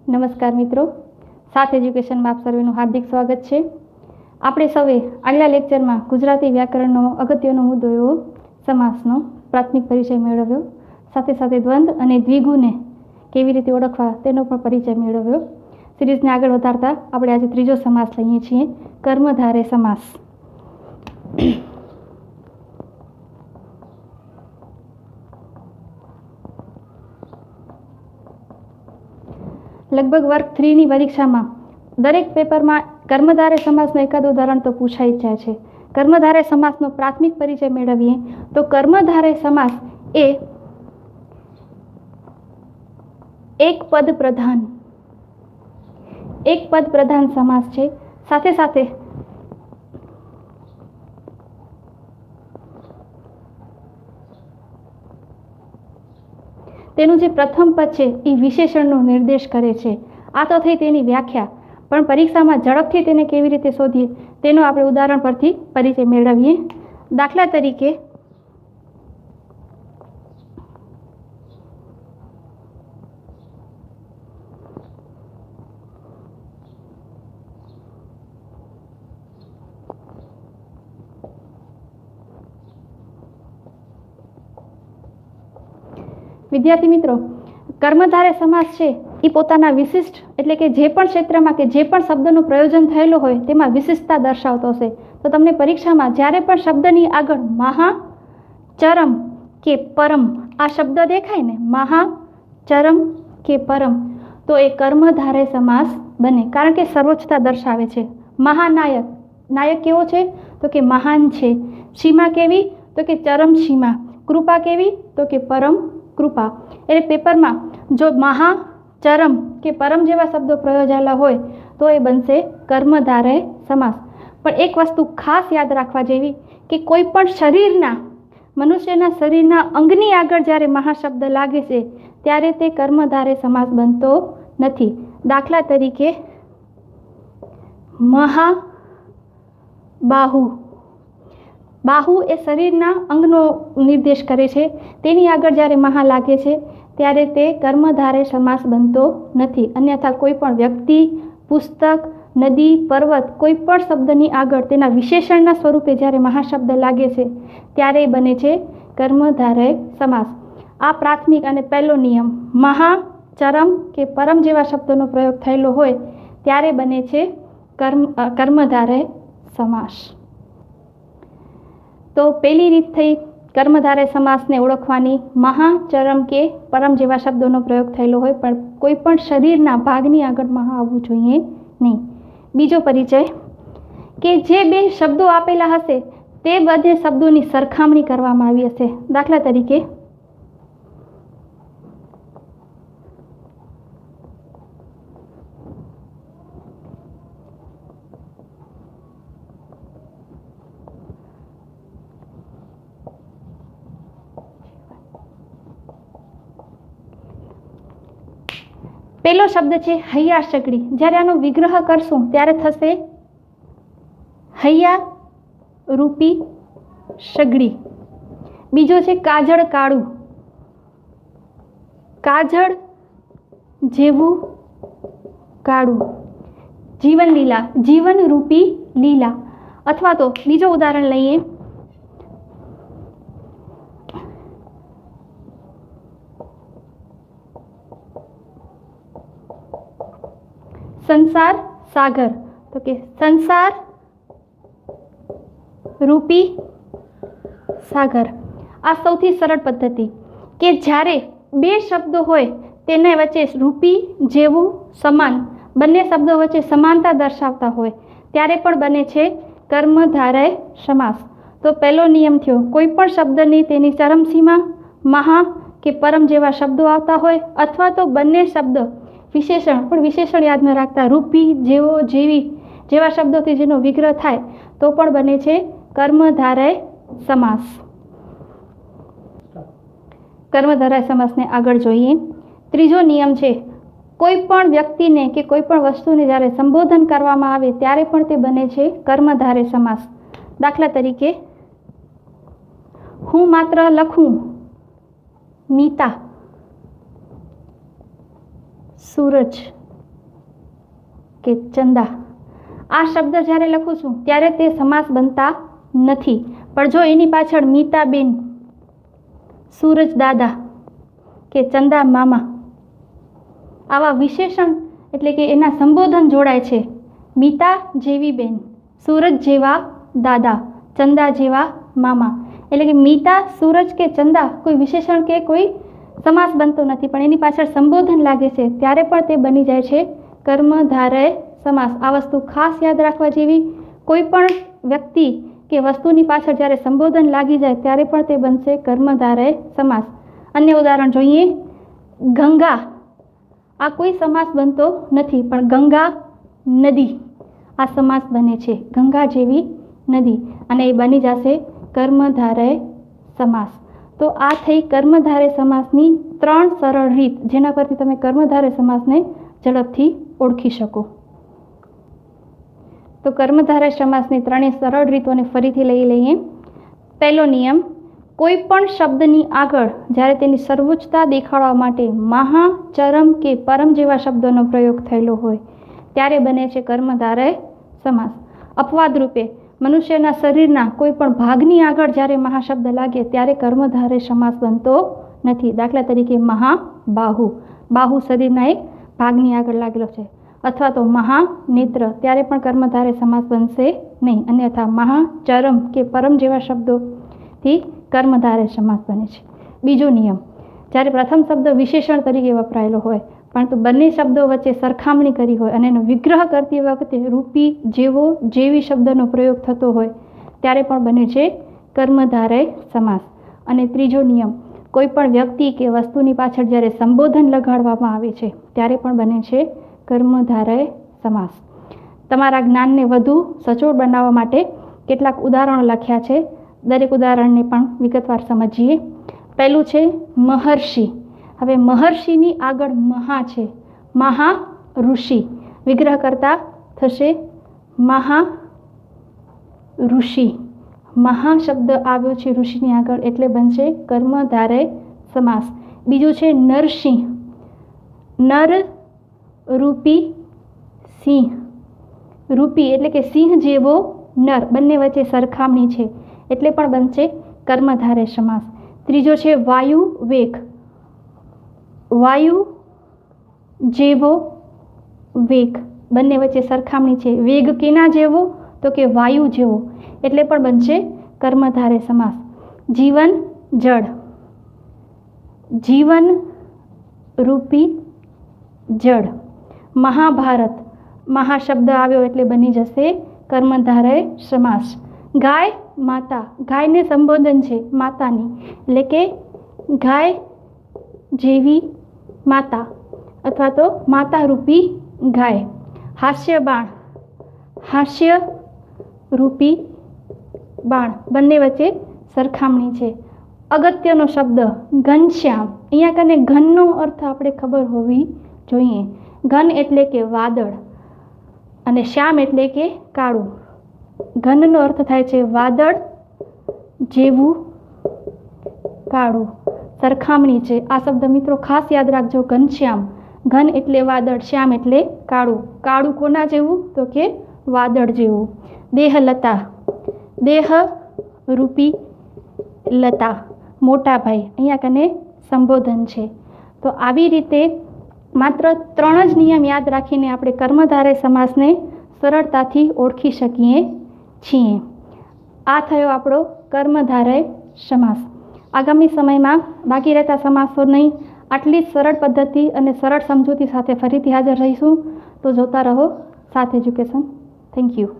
નમસ્કાર મિત્રો, સાથ એજ્યુકેશનમાં આપ સર્વેનું હાર્દિક સ્વાગત છે. આપણે સૌએ આગલા લેક્ચરમાં ગુજરાતી વ્યાકરણનો અગત્યનો મુદ્દો એવો સમાસનો પ્રાથમિક પરિચય મેળવ્યો. સાથે સાથે દ્વંદ્વ અને દ્વિગુને કેવી રીતે ઓળખવા તેનો પણ પરિચય મેળવ્યો. સિરીઝને આગળ વધારતા આપણે આજે ત્રીજો સમાસ લઈએ છીએ, કર્મધારય સમાસ. લગભગ વર્ગ 3ની પરીક્ષામાં દરેક પેપરમાં કર્મધારય સમાસનું એકાદ ઉદાહરણ તો પૂછાઈ જ જાય છે. કર્મધારય સમાસનો પ્રાથમિક પરિચય મેળવીએ તો કર્મધારય સમાસ એ એક પદ પ્રધાન સમાસ છે. સાથે સાથે તેનું જે પ્રથમ પદ છે એ વિશેષણનો નિર્દેશ કરે છે. આ તો થઈ તેની વ્યાખ્યા, પણ પરીક્ષામાં ઝડપથી તેને કેવી રીતે શોધીએ તેનો આપણે ઉદાહરણ પરથી પરિચય મેળવીએ. દાખલા તરીકે વિદ્યાર્થી મિત્રો, કર્મધારય સમાસ છે એ પોતાના વિશિષ્ટ એટલે કે જે પણ ક્ષેત્રમાં કે જે પણ શબ્દનું પ્રયોજન થયેલું હોય તેમાં વિશિષ્ટતા દર્શાવતો હશે. તો તમને પરીક્ષામાં જ્યારે પણ શબ્દની આગળ મહા, ચરમ કે પરમ આ શબ્દ દેખાય ને, મહા, ચરમ કે પરમ, તો એ કર્મધારય સમાસ બને, કારણ કે સર્વોચ્ચતા દર્શાવે છે. મહાનાયક, નાયક કેવો છે તો કે મહાન છે. સીમા કેવી તો કે ચરમ સીમા. કૃપા કેવી તો કે પરમ કૃપા. એટલે પેપરમાં જો મહા, ચરમ કે પરમ જેવા શબ્દો પ્રયોજાયેલા હોય તો એ બનશે કર્મધારય સમાસ. પણ એક વસ્તુ ખાસ યાદ રાખવા જેવી કે કોઈ પણ શરીરના, મનુષ્યના શરીરના અંગની આગળ જ્યારે મહાશબ્દ લાગે છે ત્યારે તે કર્મધારય સમાસ બનતો નથી. દાખલા તરીકે મહાબાહુ. બાહુ એ શરીરના અંગનો નિર્દેશ કરે છે, તેની આગળ જ્યારે મહા લાગે છે ત્યારે તે કર્મધારય સમાસ બનતો નથી. અન્યથા કોઈ પણ વ્યક્તિ, પુસ્તક, નદી, પર્વત કોઈ પણ શબ્દની આગળ તેના વિશેષણના સ્વરૂપે જ્યારે મહાશબ્દ લાગે છે ત્યારે બને છે કર્મધારય સમાસ. આ પ્રાથમિક અને પહેલો નિયમ. મહા, ચરમ કે પરમ જેવા શબ્દોનો પ્રયોગ થયેલો હોય ત્યારે બને છે કર્મધારય સમાસ. તો પહેલી રીત થઈ કર્મધારય સમાસને ઓળખવાની, મહા, ચરમ કે પરમ જેવા શબ્દોનો પ્રયોગ થયેલો હોય પણ કોઈ પણ શરીરના ભાગની આગળ મહા આવવું જોઈએ નહીં. બીજો પરિચય કે જે બે શબ્દો આપેલા હશે તે બધે શબ્દોની સરખામણી કરવામાં આવી હશે. દાખલા તરીકે પેલો શબ્દ છે હૈયા સગડી. જ્યારે આનો વિગ્રહ કરશું ત્યારે થશે હૈયા રૂપી સગડી. બીજો છે કાજળ કાળું. કાજળ જેવું કાળું. જીવન લીલા, જીવન રૂપી લીલા. અથવા તો બીજો ઉદાહરણ લઈએ, સંસાર સાગર. તો કે સંસાર રૂપી સાગર. આ સૌથી સરળ પદ્ધતિ કે જ્યારે બે શબ્દો હોય તેને વચ્ચે રૂપી, જેવું, સમાન બંને શબ્દો વચ્ચે સમાનતા દર્શાવતા હોય ત્યારે પણ બને છે કર્મધારય સમાસ. તો પહેલો નિયમ થયો, કોઈ પણ શબ્દની તેની ચરમસીમા મહા કે પરમ જેવા શબ્દો આવતા હોય અથવા તો બંને શબ્દ વિશેષણ, પણ વિશેષણ યાદ ન રાખતા, રૂપી, જેવો, જેવી જેવા શબ્દોથી જેનો વિગ્રહ થાય તો પણ બને છે કર્મધારય સમાસ. કર્મધારય સમાસને આગળ જોઈએ. ત્રીજો નિયમ છે, કોઈ પણ વ્યક્તિને કે કોઈ પણ વસ્તુને જ્યારે સંબોધન કરવામાં આવે ત્યારે પણ તે બને છે કર્મધારય સમાસ. દાખલા તરીકે હું માત્ર લખું, મીતા, સૂરજ, કે ચંદા. આ શબ્દ જ્યારે લખું છું ત્યારે તે સમાસ બનતા નથી, પણ જો એની પાછળ મીતાબેન, સૂરજ દાદા કે ચંદા મામા આવા વિશેષણ એટલે કે એના સંબોધન જોડાય છે, મીતા જેવી બેન, સૂરજ જેવા દાદા, ચંદા જેવા મામા, એટલે કે મીતા, સૂરજ કે ચંદા કોઈ વિશેષણ કે કોઈ સમાસ બનતો નથી, પણ એની પાછળ સંબોધન લાગે છે ત્યારે પણ તે બની જાય છે કર્મધારય સમાસ. આ વસ્તુ ખાસ યાદ રાખવા જેવી. કોઈ પણ વ્યક્તિ કે વસ્તુની પાછળ જ્યારે સંબોધન લાગી જાય ત્યારે પણ તે બનશે કર્મધારય સમાસ. અન્ય ઉદાહરણ જોઈએ. ગંગા, આ કોઈ સમાસ બનતો નથી, પણ ગંગા નદી આ સમાસ બને છે, ગંગા જેવી નદી, અને એ બની જશે કર્મધારય સમાસ. તો આ થઈ કર્મધારય સમાસની 3 સરળ રીત, જેના પરથી તમે કર્મધારય સમાસને ઝડપથી ઓળખી શકો. તો કર્મધારય સમાસની 3 સરળ રીતોને ફરીથી લઈ લઈએ. પહેલો નિયમ, કોઈ પણ શબ્દની આગળ જ્યારે તેની સર્વોચ્ચતા દેખાડવા માટે મહા, ચરમ કે પરમ જેવા શબ્દોનો પ્રયોગ થયેલો હોય ત્યારે બને છે કર્મધારય સમાસ. અપવાદ રૂપે મનુષ્યના શરીરના કોઈ પણ ભાગની આગળ જ્યારે મહાશબ્દ લાગે ત્યારે કર્મધારય સમાસ બનતો નથી. દાખલા તરીકે મહાબાહુ, બાહુ શરીરના એક ભાગની આગળ લાગેલો છે, અથવા તો મહાનેત્ર, ત્યારે પણ કર્મધારય સમાસ બનશે નહીં. અન્યથા મહા, ચરમ કે પરમ જેવા શબ્દોથી કર્મધારય સમાસ બને છે. બીજો નિયમ, જ્યારે પ્રથમ શબ્દ વિશેષણ તરીકે વપરાયેલો હોય પરંતુ બંને શબ્દો વચ્ચે સરખામણી કરી હોય અને એનો વિગ્રહ કરતી વખતે રૂપી, જેવો, જેવી શબ્દનો પ્રયોગ થતો હોય ત્યારે પણ બને છે કર્મધારય સમાસ. અને ત્રીજો નિયમ, કોઈ પણ વ્યક્તિ કે વસ્તુની પાછળ જ્યારે સંબોધન લગાડવામાં આવે છે ત્યારે પણ બને છે કર્મધારય સમાસ. તમારા જ્ઞાનને વધુ સચોટ બનાવવા માટે કેટલાક ઉદાહરણો લખ્યા છે. દરેક ઉદાહરણને પણ વિગતવાર સમજીએ. પહેલું છે મહર્ષિ. હવે મહર્ષિની આગળ મહા છે, મહા ઋષિ, વિગ્રહ કરતા થશે મહા ઋષિ. મહા શબ્દ આવ્યો છે ઋષિની આગળ એટલે બનશે કર્મધારય સમાસ. બીજું છે નરસિંહ. નર રૂપી સિંહ, રૂપી એટલે કે સિંહ જેવો નર, બંને વચ્ચે સરખામણી છે એટલે પણ બનશે કર્મધારય સમાસ. ત્રીજો છે વાયુ વેગ. વાયુ જેવો વેગ, બંને વચ્ચે સરખામણી છે. વેગ કેના જેવો? તો કે વાયુ જેવો, એટલે પણ બનશે કર્મધારય સમાસ. જીવન જળ, જીવન રૂપી જળ. મહાભારત, મહાશબ્દ આવ્યો એટલે બની જશે કર્મધારય સમાસ. ગાય માતા, ગાયને સંબોધન છે માતાની, એટલે કે ગાય જેવી માતા અથવા તો માતા રૂપી ગાય. હાસ્ય બાણ, હાસ્ય રૂપી બાણ, બંને વચ્ચે સરખામણી છે. અગત્યનો શબ્દ ઘનશ્યામ. અહીંયા કને ઘનનો અર્થ આપણે ખબર હોવી જોઈએ. ઘન એટલે કે વાદળ અને શ્યામ એટલે કે કાળું. ઘનનો અર્થ થાય છે વાદળ જેવું કાળું, સરખામણી છે. આ શબ્દ મિત્રો ખાસ યાદ રાખજો, ઘનશ્યામ. ઘન એટલે વાદળ, શ્યામ એટલે કાળું. કાળું કોના જેવું? તો કે વાદળ જેવું. દેહલતા, દેહ રૂપી લતા, મોટા ભાઈ, અહીંયા કને સંબોધન છે. તો આવી રીતે માત્ર 3 જ નિયમ યાદ રાખીને આપણે કર્મધારય સમાસને સરળતાથી ઓળખી શકીએ છીએ. આ થયો આપણો કર્મધારય સમાસ. આગામી સમયમાં બાકી રહેતા સમાસોની આટલી જ સરળ પદ્ધતિ અને સરળ સમજૂતી સાથે ફરીથી હાજર રહીશું. તો જોતા રહો સાથ એજ્યુકેશન. Thank you.